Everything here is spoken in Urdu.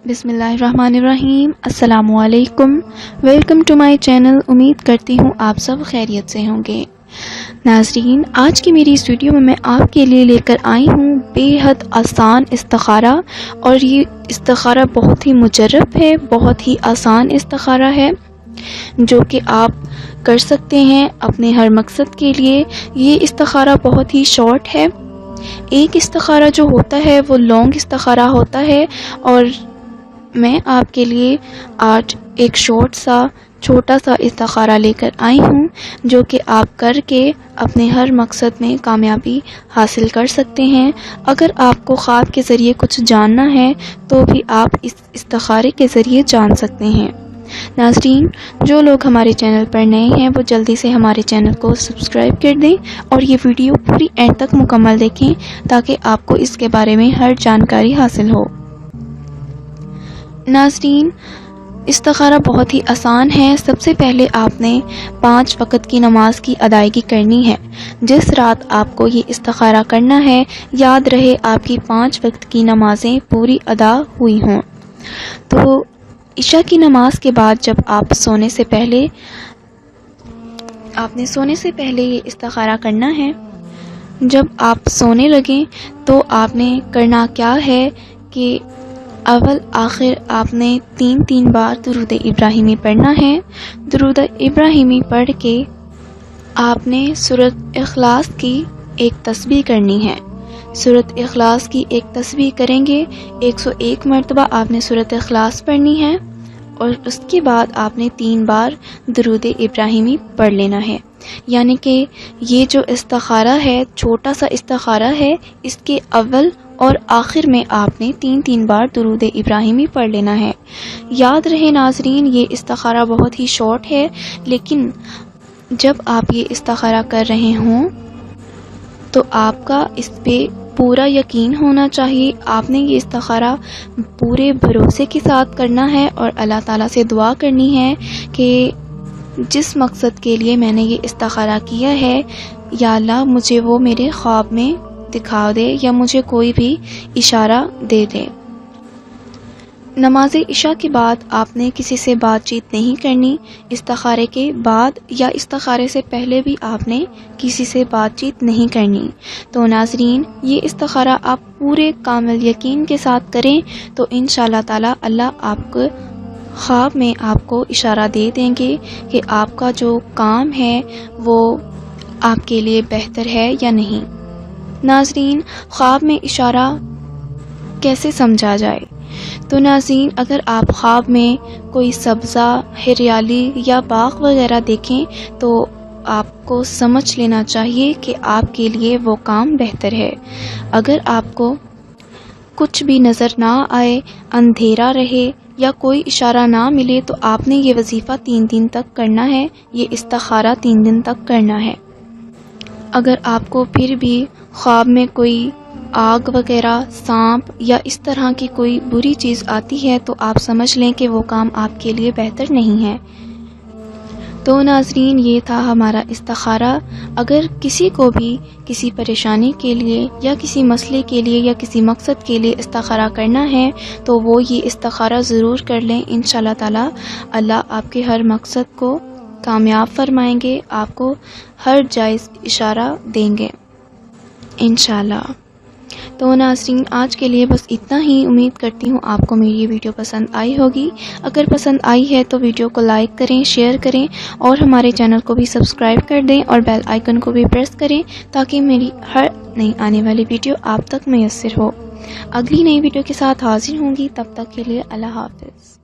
بسم اللہ الرحمن الرحیم۔ السلام علیکم، ویلکم ٹو مائی چینل۔ امید کرتی ہوں آپ سب خیریت سے ہوں گے۔ ناظرین، آج کی میری اس ویڈیو میں آپ کے لیے لے کر آئی ہوں بے حد آسان استخارہ، اور یہ استخارہ بہت ہی مجرب ہے، بہت ہی آسان استخارہ ہے جو کہ آپ کر سکتے ہیں اپنے ہر مقصد کے لیے۔ یہ استخارہ بہت ہی شارٹ ہے۔ ایک استخارہ جو ہوتا ہے وہ لانگ استخارہ ہوتا ہے، اور میں آپ کے لیے آج ایک چھوٹا سا استخارہ لے کر آئی ہوں جو کہ آپ کر کے اپنے ہر مقصد میں کامیابی حاصل کر سکتے ہیں۔ اگر آپ کو خواب کے ذریعے کچھ جاننا ہے تو بھی آپ اس استخارے کے ذریعے جان سکتے ہیں۔ ناظرین، جو لوگ ہمارے چینل پر نئے ہیں وہ جلدی سے ہمارے چینل کو سبسکرائب کر دیں اور یہ ویڈیو پوری اینڈ تک مکمل دیکھیں تاکہ آپ کو اس کے بارے میں ہر جانکاری حاصل ہو۔ ناظرین، استخارہ بہت ہی آسان ہے۔ سب سے پہلے آپ نے 5 وقت کی نماز کی ادائیگی کرنی ہے۔ جس رات آپ کو یہ استخارہ کرنا ہے، یاد رہے آپ کی 5 وقت کی نمازیں پوری ادا ہوئی ہوں۔ تو عشاء کی نماز کے بعد جب آپ سونے سے پہلے یہ استخارہ کرنا ہے۔ جب آپ سونے لگیں تو آپ نے کرنا کیا ہے کہ اول آخر آپ نے 3 بار درود ابراہیمی پڑھنا ہے۔ درود ابراہیمی پڑھ کے آپ نے سورۃ اخلاص کی ایک تسبیح کرنی ہے۔ سورۃ اخلاص کی ایک تسبیح کریں گے، 101 مرتبہ آپ نے سورۃ اخلاص پڑھنی ہے، اور اس کے بعد آپ نے 3 بار درود ابراہیمی پڑھ لینا ہے۔ یعنی کہ یہ جو استخارہ ہے، چھوٹا سا استخارہ ہے، اس کے اول اور آخر میں آپ نے 3 بار درود ابراہیمی پڑھ لینا ہے۔ یاد رہے ناظرین، یہ استخارہ بہت ہی شارٹ ہے، لیکن جب آپ یہ استخارہ کر رہے ہوں تو آپ کا اس پہ پورا یقین ہونا چاہیے۔ آپ نے یہ استخارہ پورے بھروسے کے ساتھ کرنا ہے اور اللہ تعالیٰ سے دعا کرنی ہے کہ جس مقصد کے لیے میں نے یہ استخارہ کیا ہے، یا اللہ مجھے وہ میرے خواب میں دکھا دے یا مجھے کوئی بھی اشارہ دے دے۔ نماز عشاء کے بعد آپ نے کسی سے بات چیت نہیں کرنی۔ استخارے کے بعد یا استخارے سے پہلے بھی آپ نے کسی سے بات چیت نہیں کرنی۔ تو ناظرین، یہ استخارہ آپ پورے کامل یقین کے ساتھ کریں تو انشاءاللہ تعالی اللہ آپ کو خواب میں آپ کو اشارہ دے دیں گے کہ آپ کا جو کام ہے وہ آپ کے لیے بہتر ہے یا نہیں۔ ناظرین، خواب میں اشارہ کیسے سمجھا جائے؟ تو ناظرین، اگر آپ خواب میں کوئی سبزہ، ہریالی یا باغ وغیرہ دیکھیں تو آپ کو سمجھ لینا چاہیے کہ آپ کے لیے وہ کام بہتر ہے۔ اگر آپ کو کچھ بھی نظر نہ آئے، اندھیرا رہے یا کوئی اشارہ نہ ملے تو آپ نے یہ وظیفہ 3 دن تک کرنا ہے، یہ استخارہ 3 دن تک کرنا ہے۔ اگر آپ کو پھر بھی خواب میں کوئی آگ وغیرہ، سانپ یا اس طرح کی کوئی بری چیز آتی ہے تو آپ سمجھ لیں کہ وہ کام آپ کے لیے بہتر نہیں ہے۔ تو ناظرین، یہ تھا ہمارا استخارہ۔ اگر کسی کو بھی کسی پریشانی کے لیے یا کسی مسئلے کے لیے یا کسی مقصد کے لیے استخارہ کرنا ہے تو وہ یہ استخارہ ضرور کر لیں۔ انشاءاللہ تعالی اللہ آپ کے ہر مقصد کو کامیاب فرمائیں گے، آپ کو ہر جائز اشارہ دیں گے انشاءاللہ۔ تو ناظرین، آج کے لیے بس اتنا ہی۔ امید کرتی ہوں آپ کو میری یہ ویڈیو پسند آئی ہوگی۔ اگر پسند آئی ہے تو ویڈیو کو لائک کریں، شیئر کریں اور ہمارے چینل کو بھی سبسکرائب کر دیں اور بیل آئیکن کو بھی پریس کریں تاکہ میری ہر نئی آنے والی ویڈیو آپ تک میسر ہو۔ اگلی نئی ویڈیو کے ساتھ حاضر ہوں گی، تب تک کے لیے اللہ حافظ۔